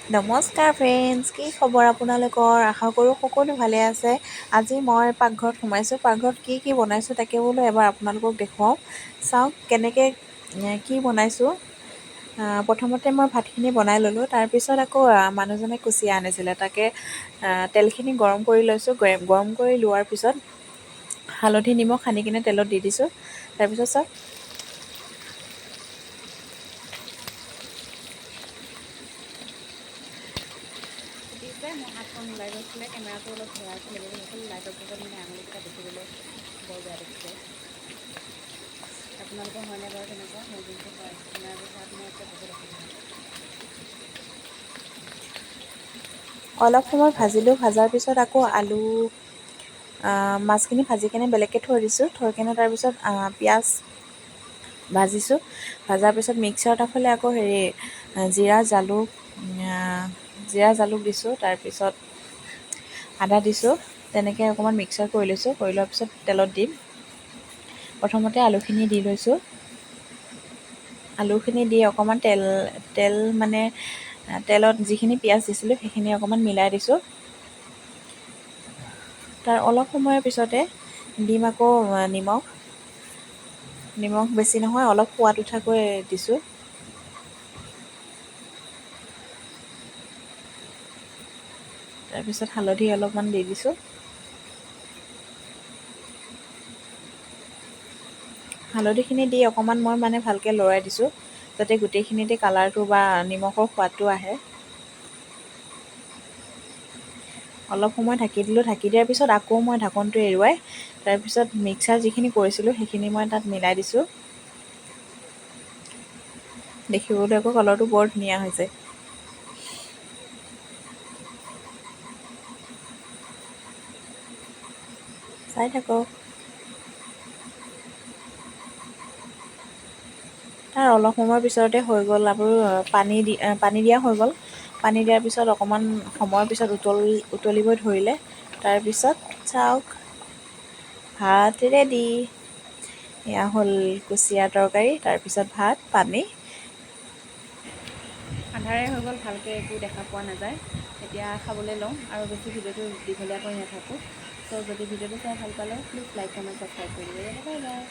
নমস্কাৰ ফ্ৰেণ্ডছ, কি খবৰ আপোনালোকৰ? আশা কৰোঁ সকলো ভালে আছে। আজি মই পাকঘৰত সোমাইছোঁ। পাকঘৰত কি কি বনাইছোঁ তাকে বোলো এবাৰ আপোনালোকক দেখুৱাওঁ। চাওক কেনেকৈ কি বনাইছোঁ। প্ৰথমতে মই ভাতখিনি বনাই ল'লোঁ। তাৰপিছত আকৌ মানুহজনে কুচিয়া আনিছিলে, তাকে তেলখিনি গৰম কৰি লৈছোঁ। গৰম কৰি লোৱাৰ পিছত হালধি নিমখ সানি কিনে তেলত দি দিছোঁ। তাৰপিছত চাওক ফুটিছে। মোৰ হাতখন ওলাই গৈছিলে, কেমেৰাটো অলপ হেৰাই খেলি মেলি হৈছিল। লাইটৰ পোহৰত মানে আঙুলিকেইটা দেখিবলৈ বৰ বেয়া দেখিছে। আপোনালোকৰ হয়নে বাৰু তেনেকুৱা? মোৰ কিন্তু হয়, কেমেৰাটো হোৱাত মই এতিয়া বহুত অসুবিধা। অলপ সময় ভাজিলোঁ। ভাজাৰ পিছত আকৌ মাছখিনি ভাজি কেনে বেলেগকৈ থৈ দিছোঁ। থৈ কেনে তাৰপিছত পিঁয়াজ ভাজিছোঁ। ভজাৰ পিছত মিক্সাৰত ফালে আকৌ জিৰা জালুক দিছোঁ। তাৰপিছত আদা দিছোঁ। তেনেকৈ অকণমান মিক্সাৰ কৰি লৈছোঁ। কৰি লোৱাৰ পিছত তেলত দিম। প্ৰথমতে আলুখিনি দি লৈছোঁ। আলুখিনি দি অকণমান তেল মানে তেলত যিখিনি পিঁয়াজ দিছিলোঁ সেইখিনি অকণমান মিলাই দিছোঁ। তাৰ অলপ সময়ৰ পিছতে দিম আকৌ নিমখ বেছি নহয়, অলপ সোৱাদ উঠাকৈ দিছোঁ। তাৰপিছত হালধি অলপমান দি দিছোঁ। হালধিখিনি দি অকণমান মই মানে ভালকৈ লৰাই দিছোঁ, যাতে গোটেইখিনিতে কালাৰটো বা নিমখৰ সোৱাদটো আহে। অলপ সময় ঢাকি দিলোঁ। ঢাকি দিয়াৰ পিছত আকৌ মই ঢাকনটো এৰুৱাই তাৰপিছত মিক্সাৰ যিখিনি কৰিছিলোঁ সেইখিনি মই তাত মিলাই দিছোঁ। দেখিবলৈ আকৌ কালাৰটো বৰ ধুনীয়া হৈছে। চাই থাকক। তাৰ অলপ সময়ৰ পিছতে হৈ গ'ল। আৰু পানী দিয়া হৈ গ'ল। পানী দিয়াৰ পিছত অকণমান সময়ৰ পিছত উতলিব ধৰিলে। তাৰপিছত চাওক, ভাত ৰেডি। এয়া হ'ল কুচিয়া তৰকাৰী, তাৰপিছত ভাত, পানী। আন্ধাৰে হৈ গ'ল, ভালকৈ একো দেখা পোৱা নাযায়। এতিয়া খাবলৈ লওঁ আৰু বেছি ভিডিঅ'টো দীঘলীয়া কৰি নাথাকোঁ। চ' যদি ভিডিঅ'টো চাই ভাল পালে প্লিজ লাইক, কমেণ্ট, ছাবস্ক্ৰাইব কৰি দিব। Bye bye.